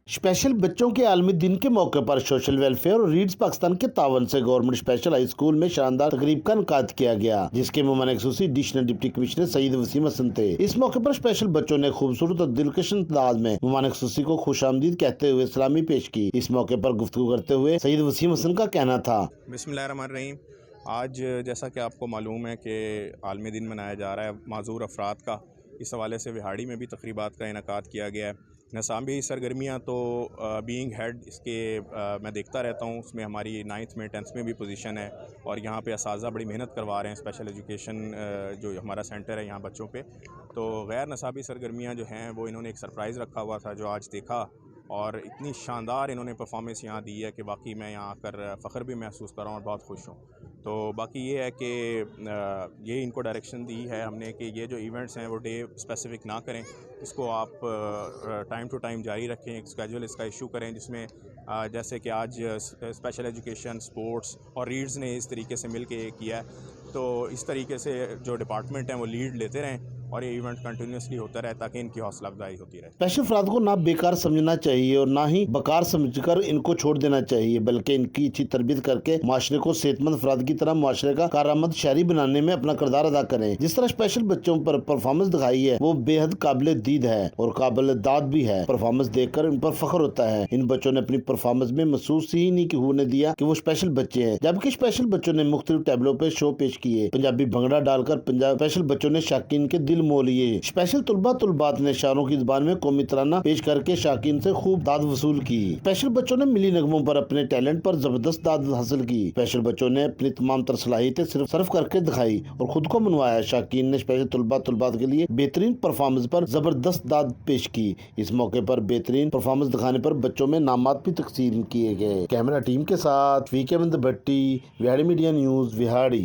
Special बच्चों के आलमी दिन के मौके पर सोशल वेलफेयर और रीड्स पाकिस्तान के तावन से गवर्नमेंट स्पेशल हाई स्कूल में शानदार तकरीब का इनकाद किया गया, जिसके मेहमान खुसूसी additional deputy commissioner Saeed Waseem Hassan थे। इस मौके पर स्पेशल बच्चों ने खूबसूरत और दिलकश अंदाज में मेहमान खुसूसी को खुशामदीद कहते हुए सलामी पेश की। इस मौके पर गुफ्तगू करते हुए सईद वसीम हसन का कहना था, बिस्मिल्लाहिर्रहमानिर्रहीम। आज जैसा कि आपको मालूम है कि आलमी दिन मनाया जा रहा है माजूर अफराद का, इस हवाले से विहाड़ी में भी तकरीबात का इनकाद किया गया है। निसाबी सरगर्मियाँ तो बीइंग हेड इसके मैं देखता रहता हूँ, उसमें हमारी 9th में 10th में भी पोजीशन है और यहाँ पे असातिज़ा बड़ी मेहनत करवा रहे हैं। स्पेशल एजुकेशन जो हमारा सेंटर है यहाँ बच्चों पे, तो गैर निसाबी सरगर्मियाँ जो हैं वो इन्होंने एक सरप्राइज़ रखा हुआ था जो आज देखा, और इतनी शानदार इन्होंने परफॉर्मेंस यहाँ दी है कि बाकी मैं यहाँ आकर फ़ख्र भी महसूस कर रहा हूँ और बहुत खुश हूँ। तो बाकी ये है कि ये इनको डायरेक्शन दी है हमने कि ये जो इवेंट्स हैं वो डे स्पेसिफिक ना करें, इसको आप टाइम टू टाइम जारी रखें, एक स्केड्यूल इसका इशू करें, जिसमें जैसे कि आज स्पेशल एजुकेशन, स्पोर्ट्स और रीड्स ने इस तरीके से मिल के किया है, तो इस तरीके से जो डिपार्टमेंट हैं वो लीड लेते रहें और ये इवेंट कंटिन्यूसली होता रहे ताकि इनकी हौसला अफजाई होती रहे। स्पेशल अफराद को ना बेकार समझना चाहिए और ना ही बकार समझकर इनको छोड़ देना चाहिए, बल्कि इनकी अच्छी तरबियत करके माशरे को सेहतमंद अफराद की तरह माशरे का कारआमद शहरी बनाने में अपना किरदार अदा करें। जिस तरह स्पेशल बच्चों पर परफॉर्मेंस दिखाई है वो बेहद काबिल दीद है और काबिल दाद भी है। परफॉर्मेंस देखकर इन पर फख्र होता है। इन बच्चों ने अपनी परफॉर्मेंस में महसूस ही नहीं होने दिया कि वो स्पेशल बच्चे हैं, जबकि स्पेशल बच्चों ने मुख्तलिफ टेबलों पे शो पेश किए। पंजाबी भंगड़ा डालकर पंजाब स्पेशल बच्चों ने शाकीन के दिल मोह लिए। स्पेशल तुलबात ने इशारों की जुबान में कौमी तराना पेश करके शाकीन से खूब दाद वसूल की। स्पेशल बच्चों ने मिली नगमों पर अपने टैलेंट पर जबरदस्त दाद हासिल की। स्पेशल बच्चों ने अपनी तमाम तर सलाहियतें सिर्फ सर्व करके दिखाई और खुद को मनवाया। शाकीन ने स्पेशल तुलबात के लिए बेहतरीन परफॉर्मेंस पर जबरदस्त दाद पेश की। इस मौके पर बेहतरीन परफॉर्मेंस दिखाने पर बच्चों में नामात भी तकसीम किए गए। कैमरा टीम के साथ वीके भट्टी, विहाड़ी मीडिया न्यूज, विहाड़ी।